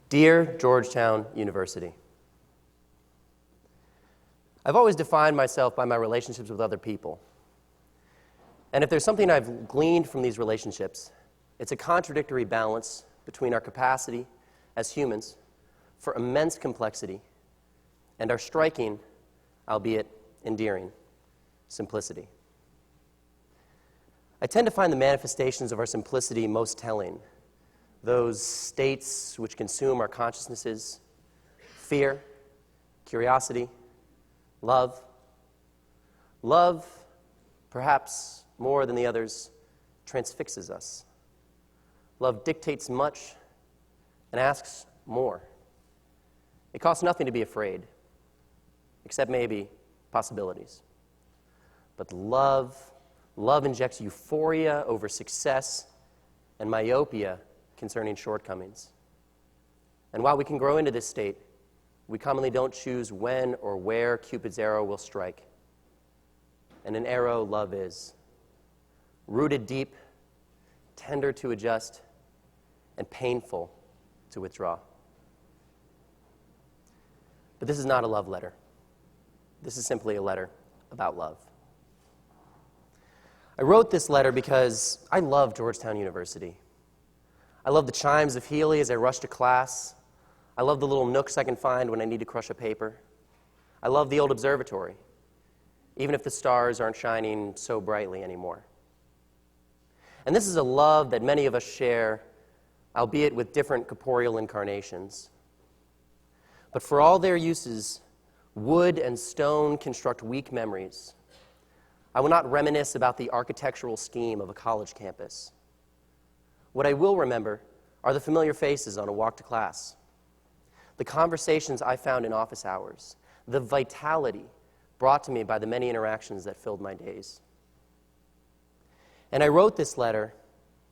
Dear Georgetown University, I've always defined myself by my relationships with other people. And if there's something I've gleaned from these relationships, it's a contradictory balance between our capacity as humans for immense complexity and our striking, albeit endearing, simplicity. I tend to find the manifestations of our simplicity most telling, those states which consume our consciousnesses: fear, curiosity, love. Love, perhaps more than the others, transfixes us. Love dictates much and asks more. It costs nothing to be afraid, except maybe possibilities. But love injects euphoria over success and myopia concerning shortcomings. And while we can grow into this state, we commonly don't choose when or where Cupid's arrow will strike. And an arrow love is, rooted deep, tender to adjust, and painful to withdraw. But this is not a love letter. This is simply a letter about love. I wrote this letter because I love Georgetown University. I love the chimes of Healy as I rush to class. I love the little nooks I can find when I need to crush a paper. I love the old observatory, even if the stars aren't shining so brightly anymore. And this is a love that many of us share, albeit with different corporeal incarnations. But for all their uses, wood and stone construct weak memories. I will not reminisce about the architectural scheme of a college campus. What I will remember are the familiar faces on a walk to class, the conversations I found in office hours, the vitality brought to me by the many interactions that filled my days. And I wrote this letter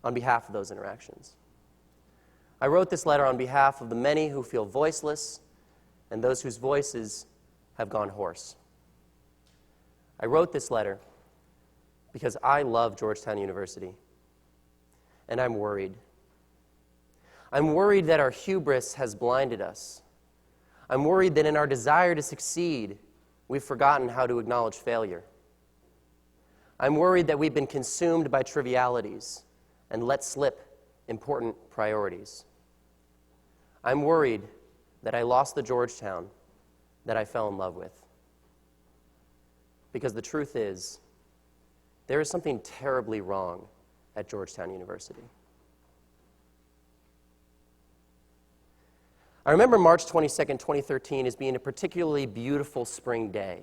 on behalf of those interactions. I wrote this letter on behalf of the many who feel voiceless and those whose voices have gone hoarse. I wrote this letter because I love Georgetown University, and I'm worried. I'm worried that our hubris has blinded us. I'm worried that in our desire to succeed, we've forgotten how to acknowledge failure. I'm worried that we've been consumed by trivialities and let slip important priorities. I'm worried that I lost the Georgetown that I fell in love with. Because the truth is, there is something terribly wrong at Georgetown University. I remember March 22nd, 2013 as being a particularly beautiful spring day.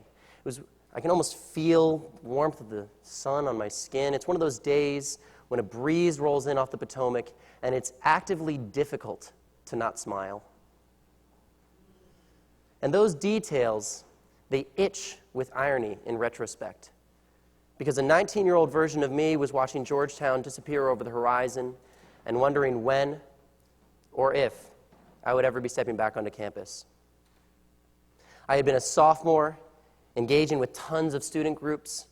I can almost feel the warmth of the sun on my skin. It's one of those days when a breeze rolls in off the Potomac and it's actively difficult to not smile. And those details, they itch with irony in retrospect. Because a 19-year-old version of me was watching Georgetown disappear over the horizon and wondering when or if I would ever be stepping back onto campus. I had been a sophomore, engaging with tons of student groups,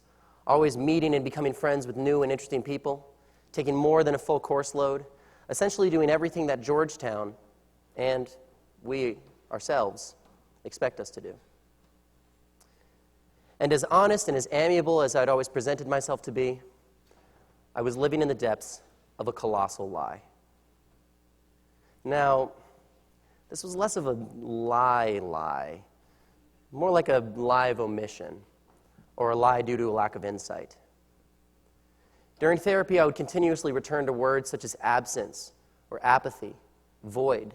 always meeting and becoming friends with new and interesting people, taking more than a full course load, essentially doing everything that Georgetown and we ourselves expect us to do. And as honest and as amiable as I'd always presented myself to be, I was living in the depths of a colossal lie. Now, this was less of a lie, more like a lie of omission, or a lie due to a lack of insight. During therapy, I would continuously return to words such as absence, or apathy, void.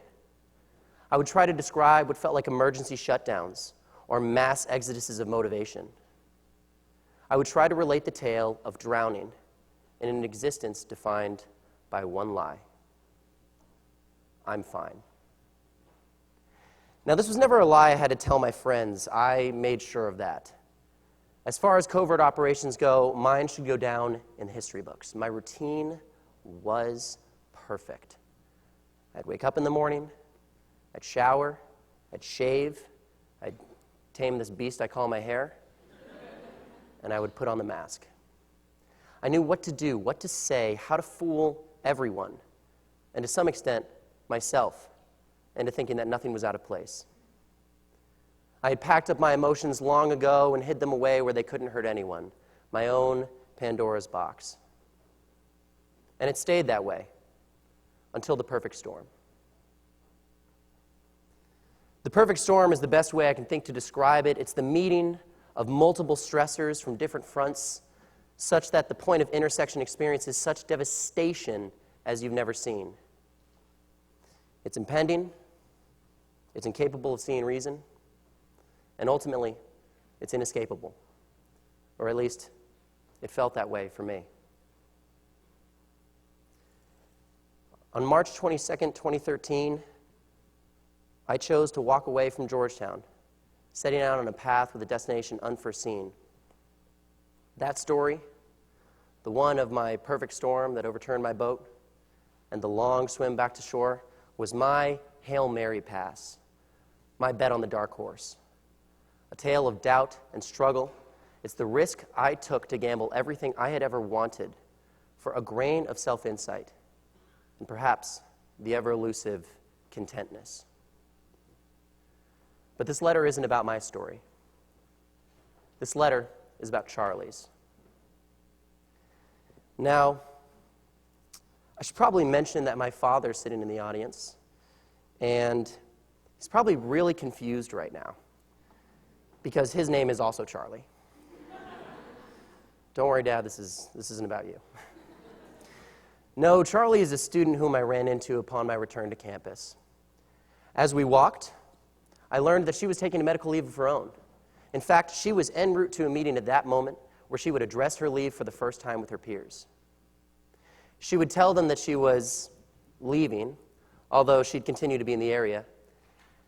I would try to describe what felt like emergency shutdowns, or mass exoduses of motivation. I would try to relate the tale of drowning in an existence defined by one lie. I'm fine. Now, this was never a lie I had to tell my friends. I made sure of that. As far as covert operations go, mine should go down in the history books. My routine was perfect. I'd wake up in the morning, I'd shower, I'd shave, I'd tame this beast I call my hair, and I would put on the mask. I knew what to do, what to say, how to fool everyone, and to some extent, myself, into thinking that nothing was out of place. I had packed up my emotions long ago and hid them away where they couldn't hurt anyone, my own Pandora's box. And it stayed that way until the perfect storm. The perfect storm is the best way I can think to describe it. It's the meeting of multiple stressors from different fronts, such that the point of intersection experiences such devastation as you've never seen. It's impending, it's incapable of seeing reason, and ultimately, it's inescapable. Or at least, it felt that way for me. On March 22nd, 2013, I chose to walk away from Georgetown, setting out on a path with a destination unforeseen. That story, the one of my perfect storm that overturned my boat, and the long swim back to shore, was my Hail Mary pass, my bet on the dark horse. A tale of doubt and struggle. It's the risk I took to gamble everything I had ever wanted for a grain of self-insight, and perhaps the ever-elusive contentness. But this letter isn't about my story. This letter is about Charlie's. Now, I should probably mention that my father's sitting in the audience, and he's probably really confused right now, because his name is also Charlie. Don't worry, Dad, this isn't about you. No, Charlie is a student whom I ran into upon my return to campus. As we walked, I learned that she was taking a medical leave of her own. In fact, she was en route to a meeting at that moment where she would address her leave for the first time with her peers. She would tell them that she was leaving, although she'd continue to be in the area,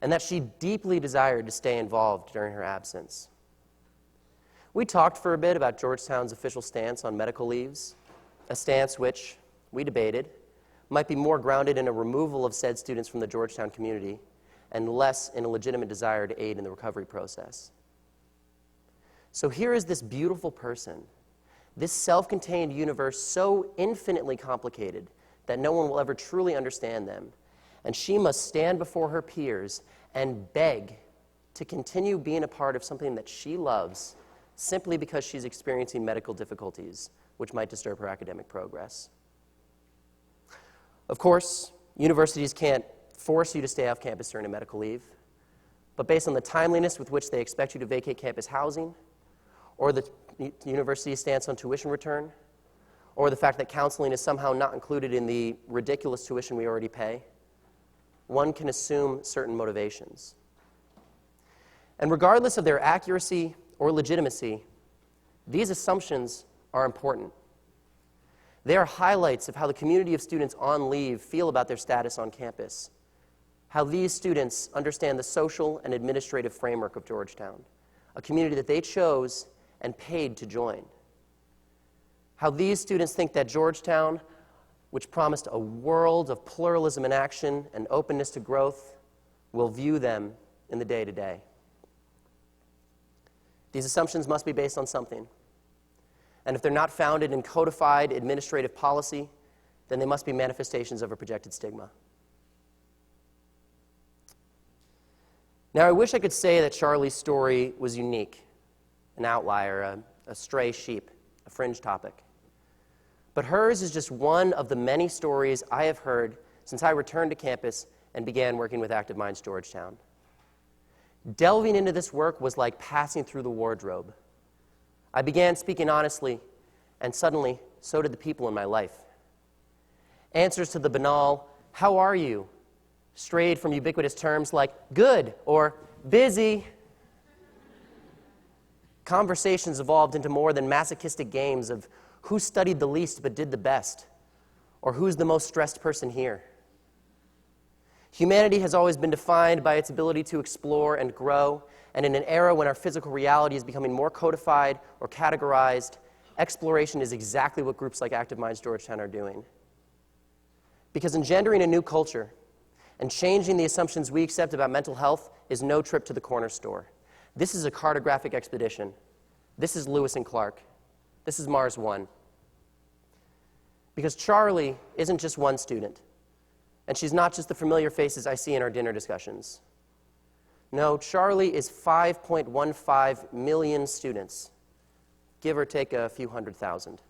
and that she deeply desired to stay involved during her absence. We talked for a bit about Georgetown's official stance on medical leaves, a stance which, we debated, might be more grounded in a removal of said students from the Georgetown community and less in a legitimate desire to aid in the recovery process. So here is this beautiful person, this self-contained universe so infinitely complicated that no one will ever truly understand them, and she must stand before her peers and beg to continue being a part of something that she loves simply because she's experiencing medical difficulties, which might disturb her academic progress. Of course, universities can't force you to stay off campus during a medical leave, but based on the timeliness with which they expect you to vacate campus housing, or the university's stance on tuition return, or the fact that counseling is somehow not included in the ridiculous tuition we already pay, one can assume certain motivations. And regardless of their accuracy or legitimacy, these assumptions are important. They are highlights of how the community of students on leave feel about their status on campus, how these students understand the social and administrative framework of Georgetown, a community that they chose and paid to join. How these students think that Georgetown, which promised a world of pluralism in action and openness to growth, will view them in the day-to-day. These assumptions must be based on something. And if they're not founded in codified administrative policy, then they must be manifestations of a projected stigma. Now, I wish I could say that Charlie's story was unique, an outlier, a stray sheep, a fringe topic. But hers is just one of the many stories I have heard since I returned to campus and began working with Active Minds Georgetown. Delving into this work was like passing through the wardrobe. I began speaking honestly, and suddenly, so did the people in my life. Answers to the banal, "How are you?" strayed from ubiquitous terms like "good" or "busy." Conversations evolved into more than masochistic games of who studied the least but did the best, or who's the most stressed person here. Humanity has always been defined by its ability to explore and grow, and in an era when our physical reality is becoming more codified or categorized, exploration is exactly what groups like Active Minds Georgetown are doing. Because engendering a new culture and changing the assumptions we accept about mental health is no trip to the corner store. This is a cartographic expedition. This is Lewis and Clark. This is Mars One. Because Charlie isn't just one student. And she's not just the familiar faces I see in our dinner discussions. No, Charlie is 5.15 million students, give or take a few 100,000.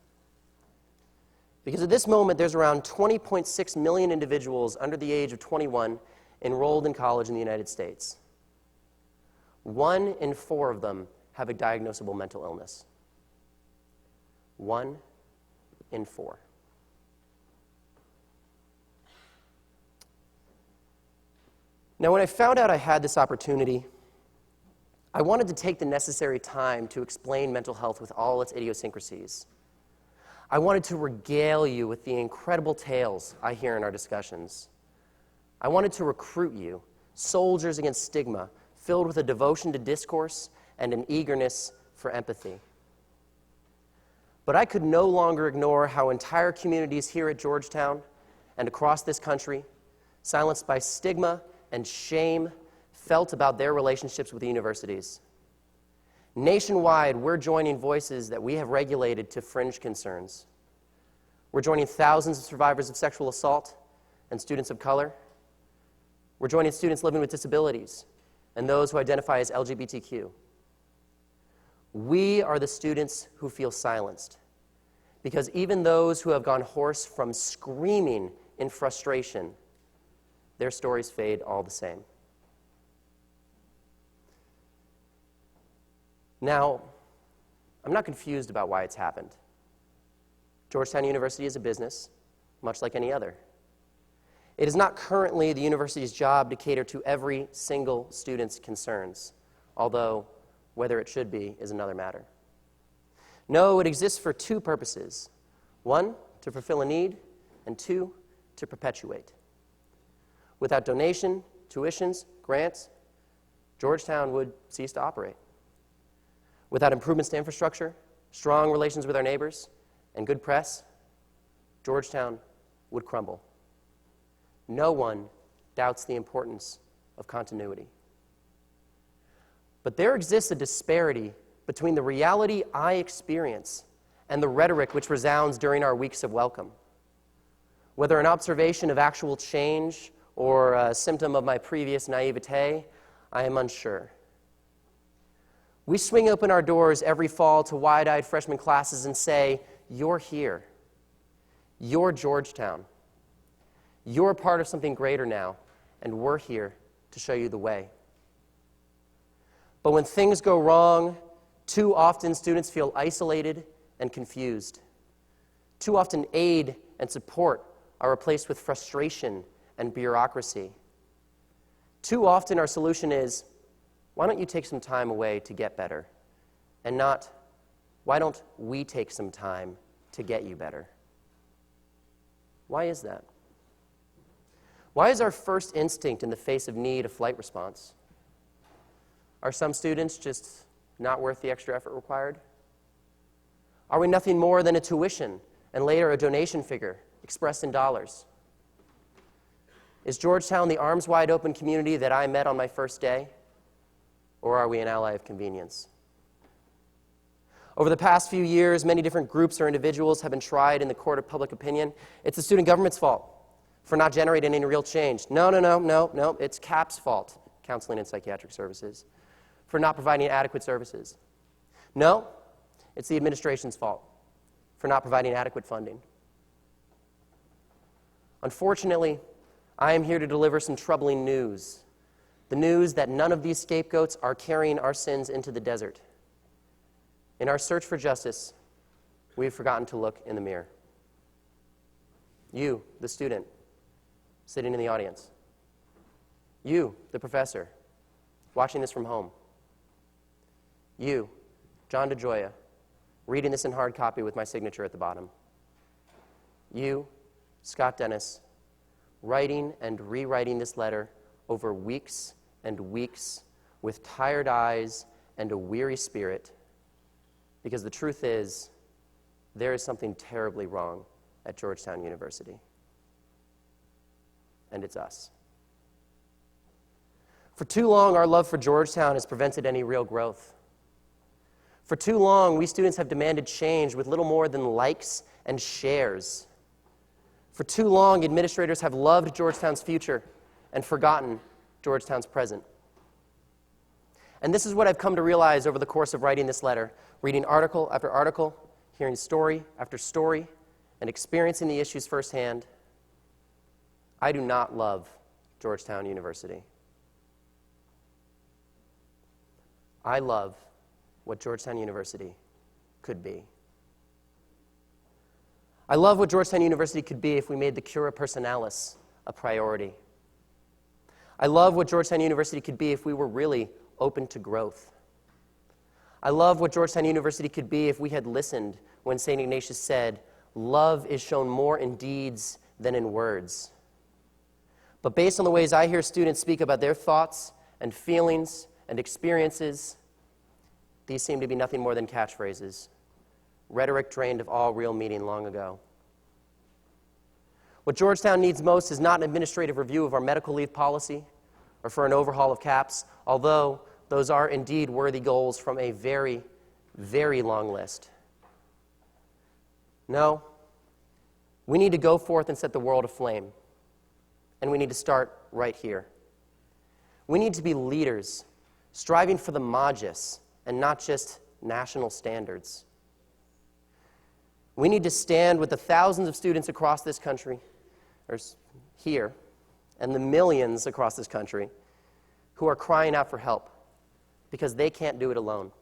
Because at this moment, there's around 20.6 million individuals under the age of 21 enrolled in college in the United States. 1 in 4 of them have a diagnosable mental illness. 1 in 4. Now, when I found out I had this opportunity, I wanted to take the necessary time to explain mental health with all its idiosyncrasies. I wanted to regale you with the incredible tales I hear in our discussions. I wanted to recruit you, soldiers against stigma, filled with a devotion to discourse and an eagerness for empathy. But I could no longer ignore how entire communities here at Georgetown and across this country, silenced by stigma and shame, felt about their relationships with the universities. Nationwide, we're joining voices that we have regulated to fringe concerns. We're joining thousands of survivors of sexual assault and students of color. We're joining students living with disabilities and those who identify as LGBTQ. We are the students who feel silenced, because even those who have gone hoarse from screaming in frustration, their stories fade all the same. Now, I'm not confused about why it's happened. Georgetown University is a business, much like any other. It is not currently the university's job to cater to every single student's concerns, although whether it should be is another matter. No, it exists for 2 purposes. 1, to fulfill a need, and 2, to perpetuate. Without donation, tuitions, grants, Georgetown would cease to operate. Without improvements to infrastructure, strong relations with our neighbors, and good press, Georgetown would crumble. No one doubts the importance of continuity. But there exists a disparity between the reality I experience and the rhetoric which resounds during our weeks of welcome. Whether an observation of actual change or a symptom of my previous naivete, I am unsure. We swing open our doors every fall to wide-eyed freshman classes and say, "You're here. You're Georgetown. You're part of something greater now, and we're here to show you the way." But when things go wrong, too often students feel isolated and confused. Too often aid and support are replaced with frustration and bureaucracy. Too often our solution is, why don't you take some time away to get better? And not, why don't we take some time to get you better? Why is that? Why is our first instinct in the face of need a flight response? Are some students just not worth the extra effort required? Are we nothing more than a tuition and later a donation figure expressed in dollars? Is Georgetown the arms wide open community that I met on my first day? Or are we an ally of convenience? Over the past few years, many different groups or individuals have been tried in the court of public opinion. It's the student government's fault for not generating any real change. No, it's CAP's fault, Counseling and Psychiatric Services, for not providing adequate services. No, it's the administration's fault for not providing adequate funding. Unfortunately, I am here to deliver some troubling news. The news that none of these scapegoats are carrying our sins into the desert. In our search for justice, we've forgotten to look in the mirror. You, the student, sitting in the audience. You, the professor, watching this from home. You, John DeGioia, reading this in hard copy with my signature at the bottom. You, Scott Dennis, writing and rewriting this letter over weeks and weeks with tired eyes and a weary spirit, because the truth is, there is something terribly wrong at Georgetown University. And it's us. For too long, our love for Georgetown has prevented any real growth. For too long, we students have demanded change with little more than likes and shares. For too long, administrators have loved Georgetown's future and forgotten Georgetown's present. And this is what I've come to realize over the course of writing this letter, reading article after article, hearing story after story, and experiencing the issues firsthand. I do not love Georgetown University. I love what Georgetown University could be. I love what Georgetown University could be if we made the cura personalis a priority. I love what Georgetown University could be if we were really open to growth. I love what Georgetown University could be if we had listened when St. Ignatius said, "Love is shown more in deeds than in words." But based on the ways I hear students speak about their thoughts and feelings and experiences, these seem to be nothing more than catchphrases, rhetoric drained of all real meaning long ago. What Georgetown needs most is not an administrative review of our medical leave policy or for an overhaul of CAPS, although those are indeed worthy goals from a very, very long list. No, we need to go forth and set the world aflame, and we need to start right here. We need to be leaders, striving for the magis and not just national standards. We need to stand with the thousands of students across this country, or here, and the millions across this country who are crying out for help because they can't do it alone.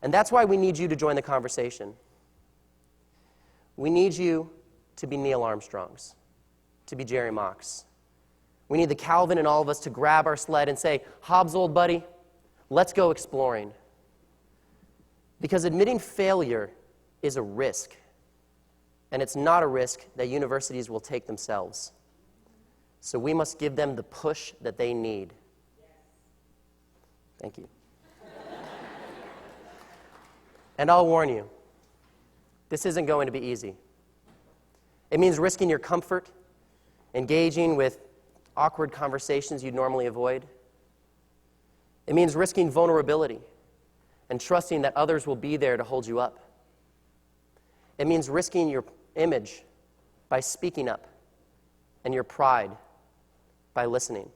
And that's why we need you to join the conversation. We need you to be Neil Armstrongs, to be Jerry Mox. We need the Calvin in all of us to grab our sled and say, "Hobbs, old buddy, let's go exploring." Because admitting failure is a risk, and it's not a risk that universities will take themselves. So we must give them the push that they need. Thank you. And I'll warn you, this isn't going to be easy. It means risking your comfort, engaging with awkward conversations you'd normally avoid. It means risking vulnerability and trusting that others will be there to hold you up. It means risking your image by speaking up and your pride by listening.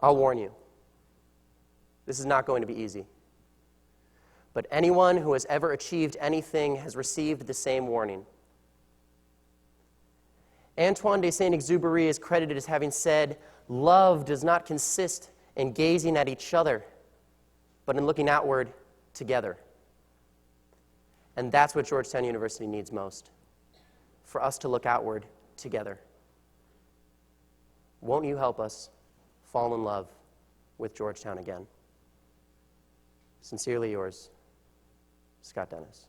I'll warn you, this is not going to be easy. But anyone who has ever achieved anything has received the same warning. Antoine de Saint-Exupéry is credited as having said, "Love does not consist in gazing at each other, but in looking outward together." And that's what Georgetown University needs most, for us to look outward together. Won't you help us fall in love with Georgetown again? Sincerely yours, Scott Dennis.